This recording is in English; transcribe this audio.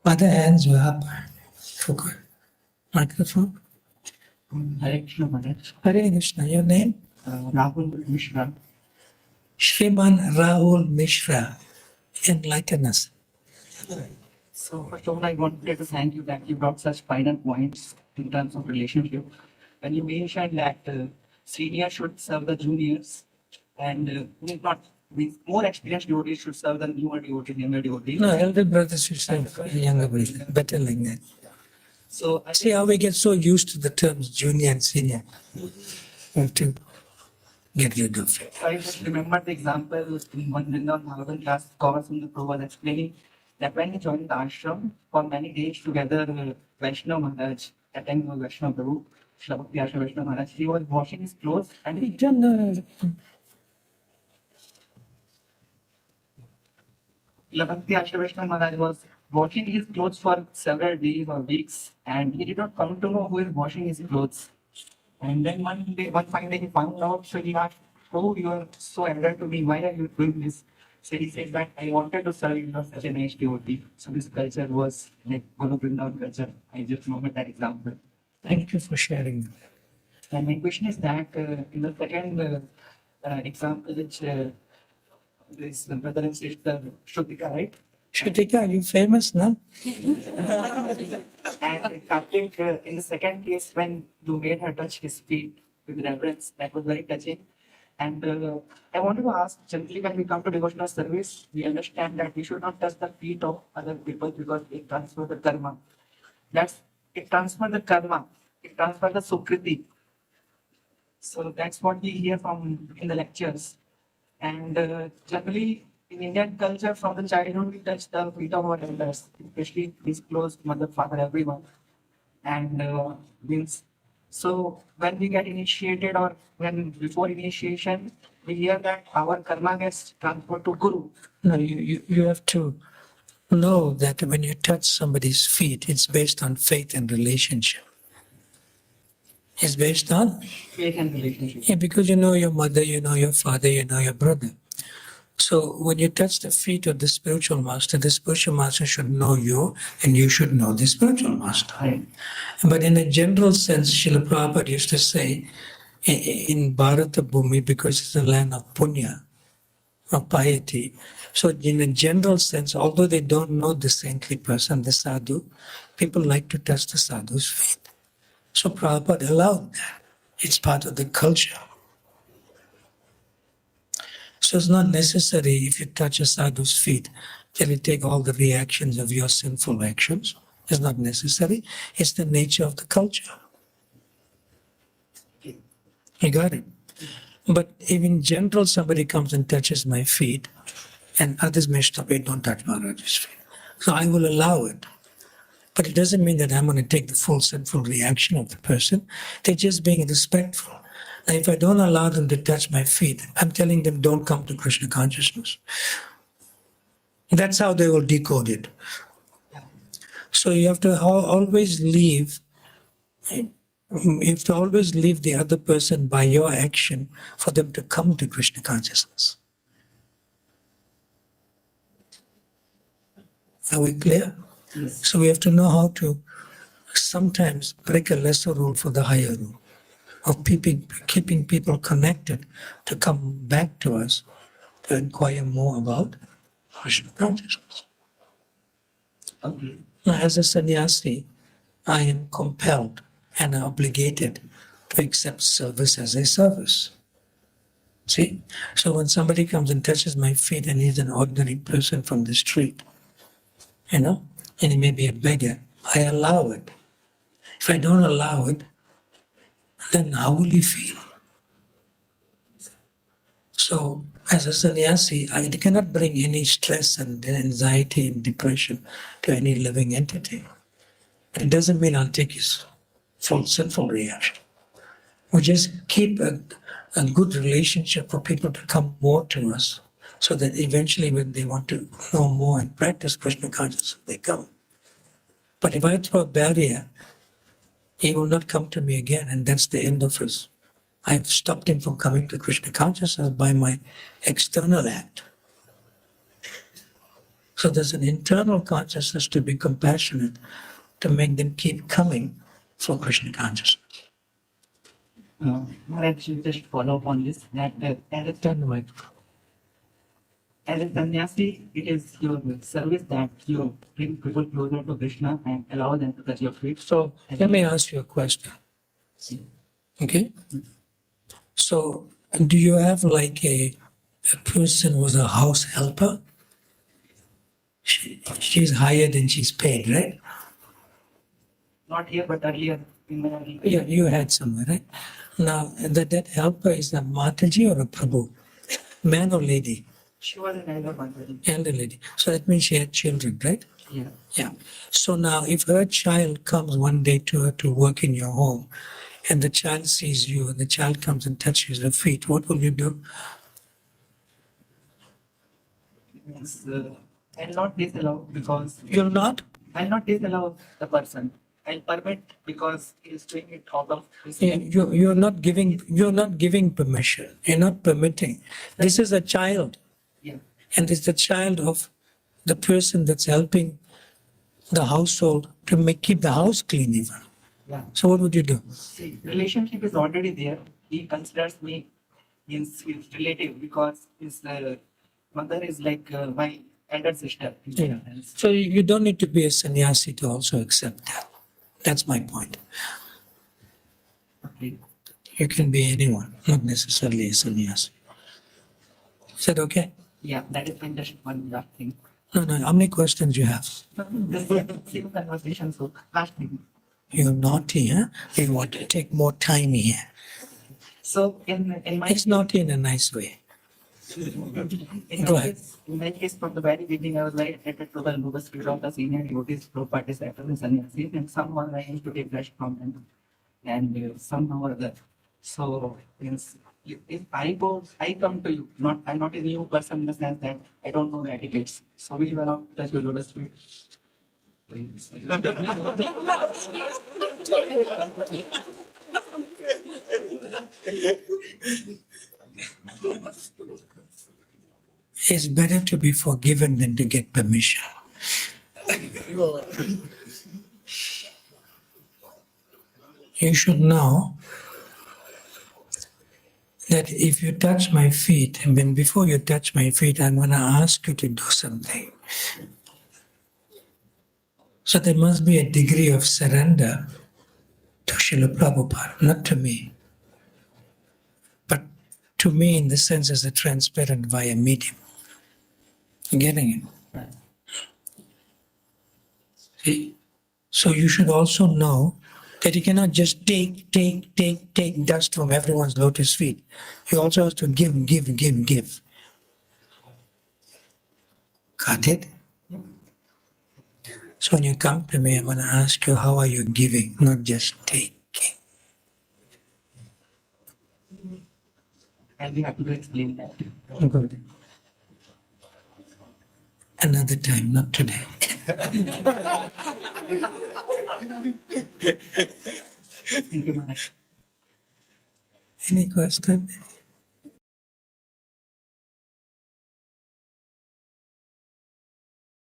Other hands were up. Okay. Microphone. Hare Krishna Maharaj. Hare Krishna. Your name? Rahul Mishra. Shriman Rahul Mishra. Enlighten us. So first of all, I wanted to thank you that you brought such final points in terms of relationship. When you mentioned that seniors should serve the juniors and not with more experienced devotees should serve the newer devotees, younger devotees. No, elder brothers should serve younger brothers. Better like that. So See how we get so used to the terms junior and senior. We have to get rid of it. I just remember the example in one Vrindavan Bhagavan class, Kaur Sundar Prabhu was explaining that when he joined the ashram for many days together, Vaishnava Maharaj, at time was Vaishnava Prabhu, Shabakti Ashram Vaishnava Maharaj, he was washing his clothes and he Bhakti Ashram Vaishnava Maharaj was washing his clothes for several days or weeks and he did not come to know who is washing his clothes. And then one fine day he found out, so he asked, "Oh, you are so elder to me, why are you doing this?" So he said that I wanted to serve you as such a nice devotee. So this culture was like Guru Vrindavan culture. I just remember that example. Thank you for sharing. And my question is that in the second example, which this brother and sister Shrutika, right? Shrutika, are you famous now? And I think in the second case, when you made her touch his feet with reverence, that was very touching. And I wanted to ask, generally when we come to devotional service, we understand that we should not touch the feet of other people because it transfers the karma. It transfers the karma. It transfers the sukriti. So that's what we hear from in the lectures. And generally, in Indian culture, from the childhood, we touch the feet of our elders, especially his close mother, father, everyone. And means so when we get initiated or when before initiation, we hear that our karma gets transferred to Guru. No, you have to know that when you touch somebody's feet, it's based on faith and relationship. It's based on? Faith and relationship. Yeah, because you know your mother, you know your father, you know your brother. So when you touch the feet of the spiritual master should know you and you should know the spiritual master. Right. But in a general sense, Srila Prabhupada used to say, in Bharata Bhumi, because it's a land of punya, of piety, so in a general sense, although they don't know the saintly person, the sadhu, people like to touch the sadhu's feet. So Prabhupada allowed that. It's part of the culture. So it's not necessary if you touch a sadhu's feet that you take all the reactions of your sinful actions. It's not necessary. It's the nature of the culture. You got it? But if in general somebody comes and touches my feet, and others may stop, hey, don't touch Maharaj's feet. So I will allow it. But it doesn't mean that I'm going to take the full sinful reaction of the person. They're just being respectful. Now, if I don't allow them to touch my feet, I'm telling them don't come to Krishna consciousness. That's how they will decode it. So you have to always leave. You have to always leave the other person by your action for them to come to Krishna consciousness. Are we clear? Yes. So we have to know how to sometimes break a lesser rule for the higher rule of keeping people connected to come back to us to inquire more about Krishna consciousness. Okay. Now, as a sannyasi, I am compelled and obligated to accept service as a service. See? So when somebody comes and touches my feet and he's an ordinary person from the street, and he may be a beggar, I allow it. If I don't allow it, then how will he feel? So, as a sannyasi, I cannot bring any stress and anxiety and depression to any living entity. It doesn't mean I'll take his full sinful reaction. We just keep a good relationship for people to come more to us, so that eventually when they want to know more and practice Krishna consciousness, they come. But if I throw a barrier, he will not come to me again, and that's the end of us. I've stopped him from coming to Krishna consciousness by my external act. So there's an internal consciousness to be compassionate, to make them keep coming for Krishna consciousness. Maharaj, you just follow up on this. That Turn the mic. as a sannyasi, it is your service that you bring people closer to Krishna and allow them to touch your feet. So let me ask you a question. Okay? So do you have like a person who's a house helper? She's hired and she's paid, right? Not here, but earlier in my Yeah, you had somewhere, right? Now, that helper is a Mataji or a Prabhu? Man or lady? She was an elder Mataji. Elder lady. So that means she had children, right? Yeah. Yeah. So now, if her child comes one day to her to work in your home, and the child sees you, and the child comes and touches her feet, what will you do? Means, I'll not disallow because You'll not? I'll not disallow the person. I'll permit because he's doing it out of his You're not giving permission. You're not permitting. This is a child, Yeah. and it's the child of the person that's helping the household to keep the house clean even. Yeah. So what would you do? See, relationship is already there. He considers me his relative because his mother is like my elder sister. Yeah. So you don't need to be a sannyasi to also accept that. That's my point. Okay. You can be anyone, not necessarily a sannyasi. Is that okay? Yeah, that is just one last thing. No, how many questions you have? This is the same conversation, so last thing. You're naughty, huh? You want to take more time here. So in my It's naughty in a nice way. In Go my ahead. case, in my case, from the very beginning, I was very attracted to the lotus spirit of the senior devotees, Prabhupada's after the sannyasi, and someone I used to take rest from them, and somehow or other. So, if I come to you, I'm not a new person in the sense that I don't know the etiquettes. So we will not touch your lotus spirit. It's better to be forgiven than to get permission. You should know that if you touch my feet, and then before you touch my feet, I'm going to ask you to do something. So there must be a degree of surrender to Srila Prabhupada, not to me. But to me in the sense as a transparent via medium. You getting it? See? So you should also know that you cannot just take dust from everyone's lotus feet. You also have to give. Got it? So when you come to me, I'm going to ask you, how are you giving, not just taking? I'll be happy to explain that. Good. Another time, not today. Thank you, Maharaj. Any question?